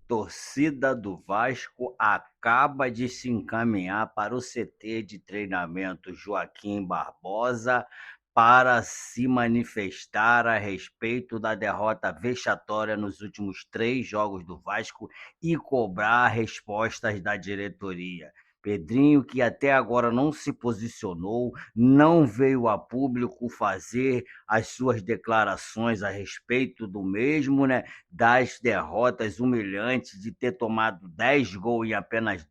Torcida do Vasco acaba de se encaminhar para o CT de treinamento Joaquim Barbosa para se manifestar a respeito da derrota vexatória nos últimos 3 jogos do Vasco e cobrar respostas da diretoria. Pedrinho, que até agora não se posicionou, não veio a público fazer as suas declarações a respeito do mesmo, né? Das derrotas humilhantes de ter tomado 10 gols em apenas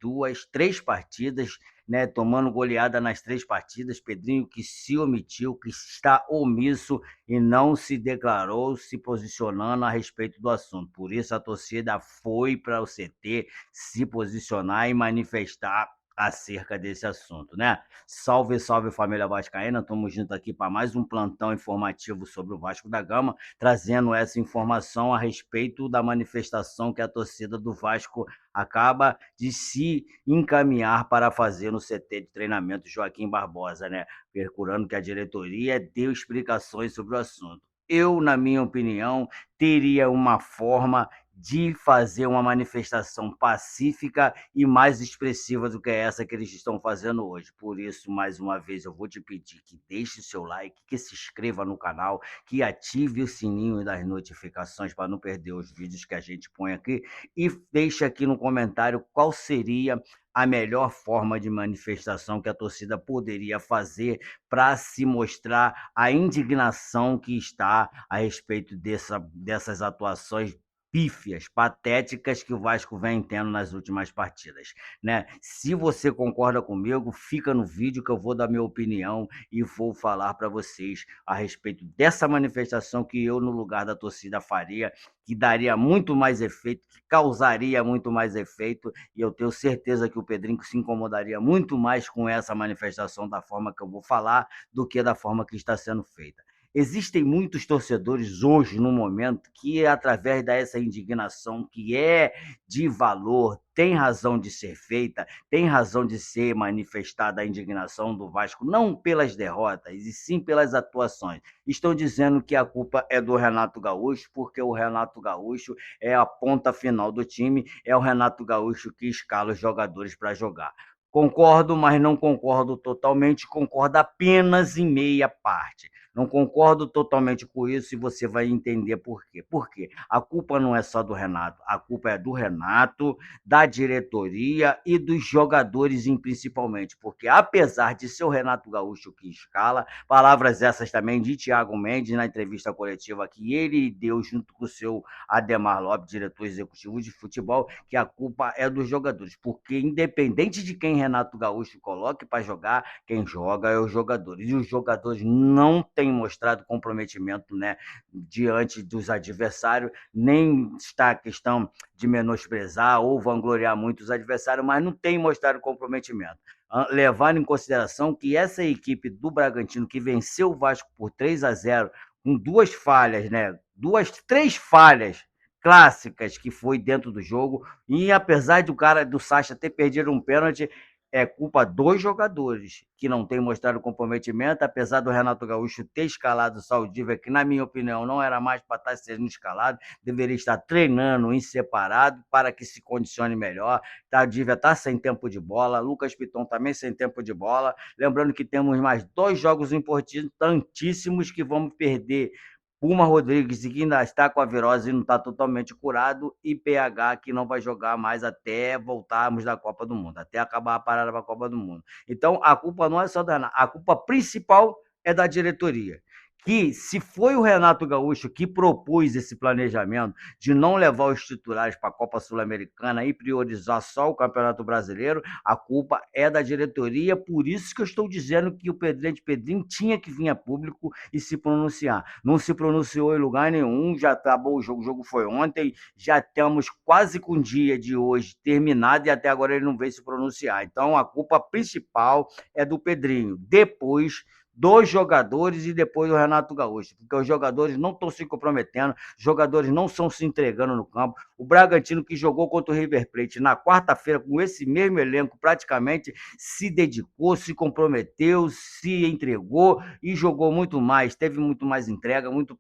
3 partidas, né, tomando goleada nas 3 partidas. Pedrinho que se omitiu, que está omisso e não se declarou, se posicionando a respeito do assunto. Por isso a torcida foi para o CT se posicionar e manifestar acerca desse assunto, né? Salve, salve família vascaína, estamos juntos aqui para mais um plantão informativo sobre o Vasco da Gama, trazendo essa informação a respeito da manifestação que a torcida do Vasco acaba de se encaminhar para fazer no CT de treinamento Joaquim Barbosa, né? Procurando que a diretoria dê explicações sobre o assunto. Eu, na minha opinião, teria uma forma de fazer uma manifestação pacífica e mais expressiva do que essa que eles estão fazendo hoje. Por isso, mais uma vez, eu vou te pedir que deixe o seu like, que se inscreva no canal, que ative o sininho das notificações para não perder os vídeos que a gente põe aqui e deixe aqui no comentário qual seria a melhor forma de manifestação que a torcida poderia fazer para se mostrar a indignação que está a respeito dessas atuações pífias, patéticas que o Vasco vem tendo nas últimas partidas, né? Se você concorda comigo, fica no vídeo que eu vou dar minha opinião e vou falar para vocês a respeito dessa manifestação que eu, no lugar da torcida, faria, que daria muito mais efeito, que causaria muito mais efeito, e eu tenho certeza que o Pedrinho se incomodaria muito mais com essa manifestação da forma que eu vou falar do que da forma que está sendo feita. Existem muitos torcedores hoje, no momento, que através dessa indignação que é de valor, tem razão de ser feita, tem razão de ser manifestada a indignação do Vasco, não pelas derrotas, e sim pelas atuações. Estão dizendo que a culpa é do Renato Gaúcho, porque o Renato Gaúcho é a ponta final do time, é o Renato Gaúcho que escala os jogadores para jogar. Concordo, mas não concordo totalmente, concordo apenas em meia parte. Não concordo totalmente com isso e você vai entender por quê. Por quê? A culpa não é só do Renato, a culpa é do Renato, da diretoria e dos jogadores principalmente, porque apesar de ser o Renato Gaúcho que escala, palavras essas também de Thiago Mendes na entrevista coletiva que ele deu junto com o seu Ademar Lopes, diretor executivo de futebol, que a culpa é dos jogadores, porque independente de quem Renato Gaúcho coloque para jogar, quem joga é os jogadores, e os jogadores não têm mostrado comprometimento, né, diante dos adversários, nem está a questão de menosprezar ou vangloriar muito os adversários, mas não tem mostrado comprometimento. Levando em consideração que essa equipe do Bragantino, que venceu o Vasco por 3-0, com 2 falhas, né? 3 falhas clássicas que foi dentro do jogo, e apesar do Sacha ter perdido um pênalti, é culpa dos jogadores que não têm mostrado comprometimento, apesar do Renato Gaúcho ter escalado o Saldívar, que na minha opinião não era mais para estar sendo escalado, deveria estar treinando em separado para que se condicione melhor. Saldívar está sem tempo de bola, Lucas Piton também sem tempo de bola, lembrando que temos mais 2 jogos importantíssimos que vamos perder. Puma Rodrigues, que ainda está com a virose e não está totalmente curado, e PH, que não vai jogar mais até voltarmos da Copa do Mundo, até acabar a parada para a Copa do Mundo. Então, a culpa não é só da Renato, a culpa principal é da diretoria. Que, se foi o Renato Gaúcho que propôs esse planejamento de não levar os titulares para a Copa Sul-Americana e priorizar só o Campeonato Brasileiro, a culpa é da diretoria. Por isso que eu estou dizendo que o Pedrinho tinha que vir a público e se pronunciar. Não se pronunciou em lugar nenhum, já acabou o jogo foi ontem, já estamos quase com o dia de hoje terminado e até agora ele não veio se pronunciar. Então a culpa principal é do Pedrinho. Depois dos jogadores e depois do Renato Gaúcho, porque os jogadores não estão se comprometendo, os jogadores não estão se entregando no campo. O Bragantino, que jogou contra o River Plate na quarta-feira, com esse mesmo elenco, praticamente se dedicou, se comprometeu, se entregou e jogou muito mais, teve muito mais entrega, muito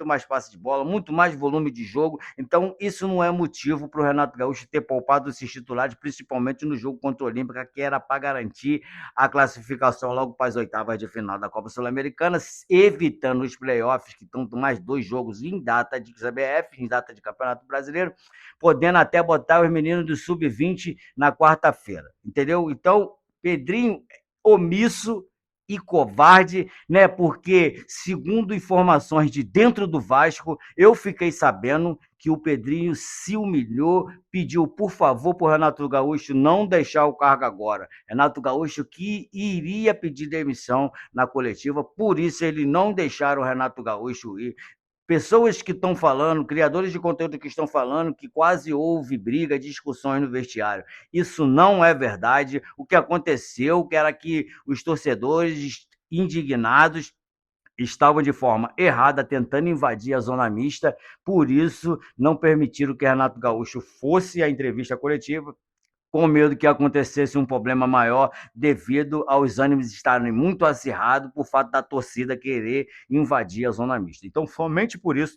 mais passe de bola, muito mais volume de jogo. Então, isso não é motivo para o Renato Gaúcho ter poupado esses titulares, principalmente no jogo contra o Olímpica, que era para garantir a classificação logo para as oitavas de final da Copa Sul-Americana, evitando os playoffs, que estão mais 2 jogos em data de CBF, em data de Campeonato Brasileiro, podendo até botar os meninos do Sub-20 na quarta-feira, entendeu? Então, Pedrinho omisso e covarde, né? Porque, segundo informações de dentro do Vasco, eu fiquei sabendo que o Pedrinho se humilhou, pediu por favor para o Renato Gaúcho não deixar o cargo agora. Renato Gaúcho que iria pedir demissão na coletiva, por isso ele não deixaram o Renato Gaúcho ir. Pessoas que estão falando, criadores de conteúdo que estão falando que quase houve briga, discussões no vestiário. Isso não é verdade. O que aconteceu era que os torcedores indignados estavam de forma errada tentando invadir a zona mista, por isso não permitiram que Renato Gaúcho fosse à entrevista coletiva, com medo que acontecesse um problema maior devido aos ânimos estarem muito acirrados por fato da torcida querer invadir a zona mista. Então, somente por isso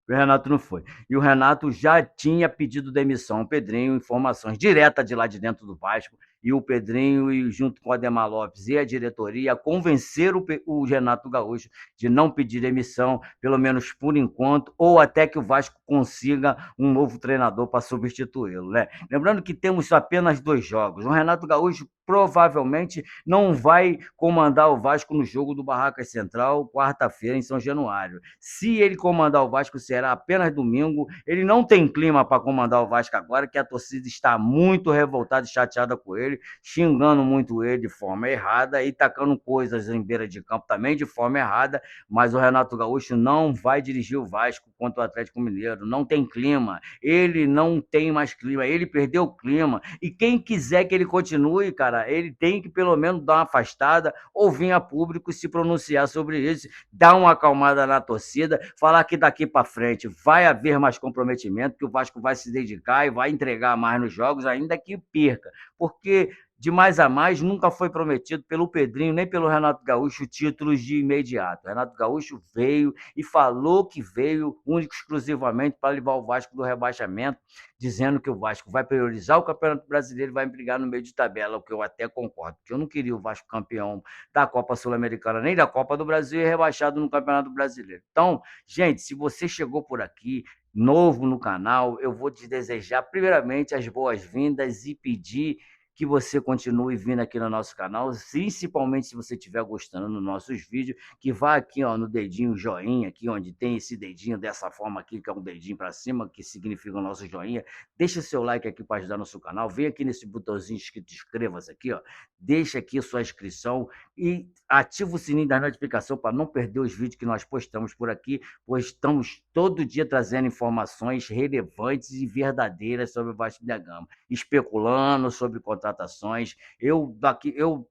o Renato não foi. E o Renato já tinha pedido demissão. O Pedrinho, informações diretas de lá de dentro do Vasco, e o Pedrinho, junto com o Ademar Lopes e a diretoria, convenceram o Renato Gaúcho de não pedir demissão, pelo menos por enquanto, ou até que o Vasco consiga um novo treinador para substituí-lo, né? Lembrando que temos apenas 2 jogos. O Renato Gaúcho provavelmente não vai comandar o Vasco no jogo do Barracas Central, quarta-feira, em São Januário. Se ele comandar o Vasco, será apenas domingo. Ele não tem clima para comandar o Vasco agora, que a torcida está muito revoltada e chateada com ele, xingando muito ele de forma errada e tacando coisas em beira de campo também de forma errada, mas o Renato Gaúcho não vai dirigir o Vasco contra o Atlético Mineiro, não tem clima, ele não tem mais clima, ele perdeu o clima, e quem quiser que ele continue, cara, ele tem que pelo menos dar uma afastada ou vir a público se pronunciar sobre isso, dar uma acalmada na torcida, falar que daqui para frente vai haver mais comprometimento, que o Vasco vai se dedicar e vai entregar mais nos jogos, ainda que perca, porque de mais a mais nunca foi prometido pelo Pedrinho nem pelo Renato Gaúcho títulos de imediato. O Renato Gaúcho veio e falou que veio único exclusivamente para levar o Vasco do rebaixamento, dizendo que o Vasco vai priorizar o Campeonato Brasileiro e vai brigar no meio de tabela, o que eu até concordo, porque eu não queria o Vasco campeão da Copa Sul-Americana nem da Copa do Brasil e rebaixado no Campeonato Brasileiro. Então, gente, se você chegou por aqui novo no canal, eu vou te desejar primeiramente as boas-vindas e pedir que você continue vindo aqui no nosso canal, principalmente se você estiver gostando dos nossos vídeos, que vá aqui ó, no dedinho joinha, aqui onde tem esse dedinho dessa forma aqui, que é um dedinho para cima, que significa o nosso joinha. Deixa seu like aqui para ajudar nosso canal, vem aqui nesse botãozinho escrito inscreva-se aqui, ó, deixa aqui sua inscrição e ativa o sininho da notificação para não perder os vídeos que nós postamos por aqui, pois estamos todo dia trazendo informações relevantes e verdadeiras sobre o Vasco da Gama, especulando sobre contratações. Eu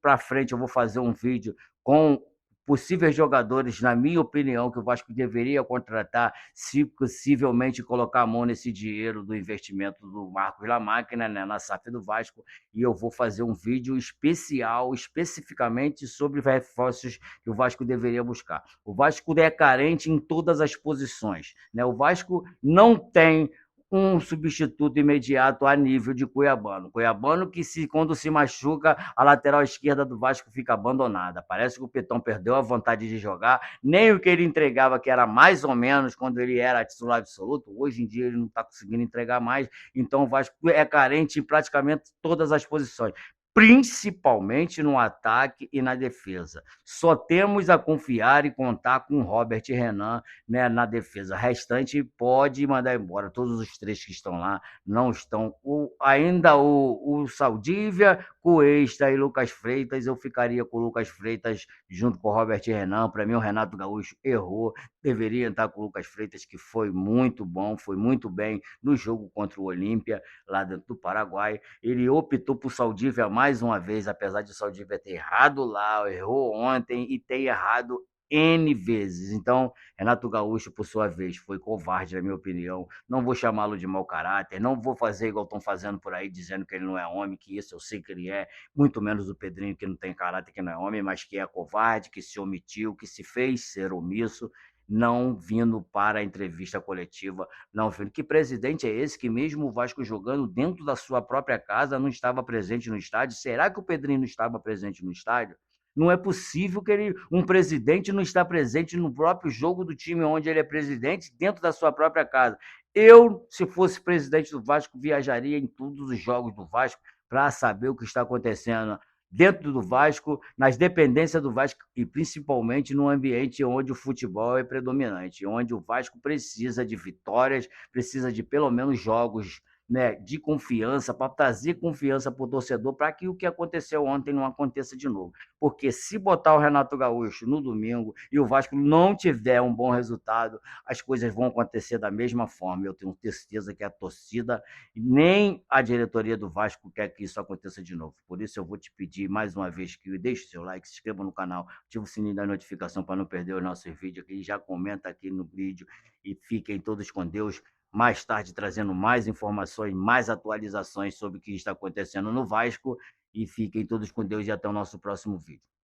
para frente eu vou fazer um vídeo com possíveis jogadores, na minha opinião, que o Vasco deveria contratar, se possivelmente colocar a mão nesse dinheiro do investimento do Marcos Lamáquina, né, na SAF do Vasco, e eu vou fazer um vídeo especial, especificamente sobre reforços que o Vasco deveria buscar. O Vasco é carente em todas as posições, né? O Vasco não tem um substituto imediato a nível de Cuiabano. Cuiabano que quando se machuca, a lateral esquerda do Vasco fica abandonada. Parece que o Petão perdeu a vontade de jogar, nem o que ele entregava, que era mais ou menos quando ele era titular absoluto, hoje em dia ele não está conseguindo entregar mais, então o Vasco é carente em praticamente todas as posições, principalmente no ataque e na defesa. Só temos a confiar e contar com o Robert Renan, né, na defesa. O restante pode mandar embora. Todos os 3 que estão lá não estão. Ainda o Saldívia, Cuesta e Lucas Freitas, eu ficaria com o Lucas Freitas junto com o Robert Renan. Para mim, o Renato Gaúcho errou. Deveria entrar com o Lucas Freitas, que foi muito bom, foi muito bem no jogo contra o Olímpia, lá dentro do Paraguai. Ele optou por Saldívia mais mais uma vez, apesar de Saldívia ter errado lá, errou ontem e ter errado N vezes. Então, Renato Gaúcho, por sua vez, foi covarde, na minha opinião. Não vou chamá-lo de mau caráter, não vou fazer igual estão fazendo por aí, dizendo que ele não é homem, que isso eu sei que ele é, muito menos o Pedrinho, que não tem caráter, que não é homem, mas que é covarde, que se omitiu, que se fez ser omisso, não vindo para a entrevista coletiva, não vindo. Que presidente é esse que, mesmo o Vasco jogando dentro da sua própria casa, não estava presente no estádio? Será que o Pedrinho não estava presente no estádio? Não é possível que um presidente não está presente no próprio jogo do time onde ele é presidente, dentro da sua própria casa. Eu, se fosse presidente do Vasco, viajaria em todos os jogos do Vasco para saber o que está acontecendo dentro do Vasco, nas dependências do Vasco e principalmente no ambiente onde o futebol é predominante, onde o Vasco precisa de vitórias, precisa de pelo menos jogos, né, de confiança, para trazer confiança para o torcedor, para que o que aconteceu ontem não aconteça de novo. Porque se botar o Renato Gaúcho no domingo e o Vasco não tiver um bom resultado, as coisas vão acontecer da mesma forma. Eu tenho certeza que a torcida, nem a diretoria do Vasco quer que isso aconteça de novo. Por isso eu vou te pedir mais uma vez que deixe seu like, se inscreva no canal, ative o sininho da notificação para não perder os nossos vídeos aqui, já comenta aqui no vídeo e fiquem todos com Deus. Mais tarde trazendo mais informações, mais atualizações sobre o que está acontecendo no Vasco. E fiquem todos com Deus e até o nosso próximo vídeo.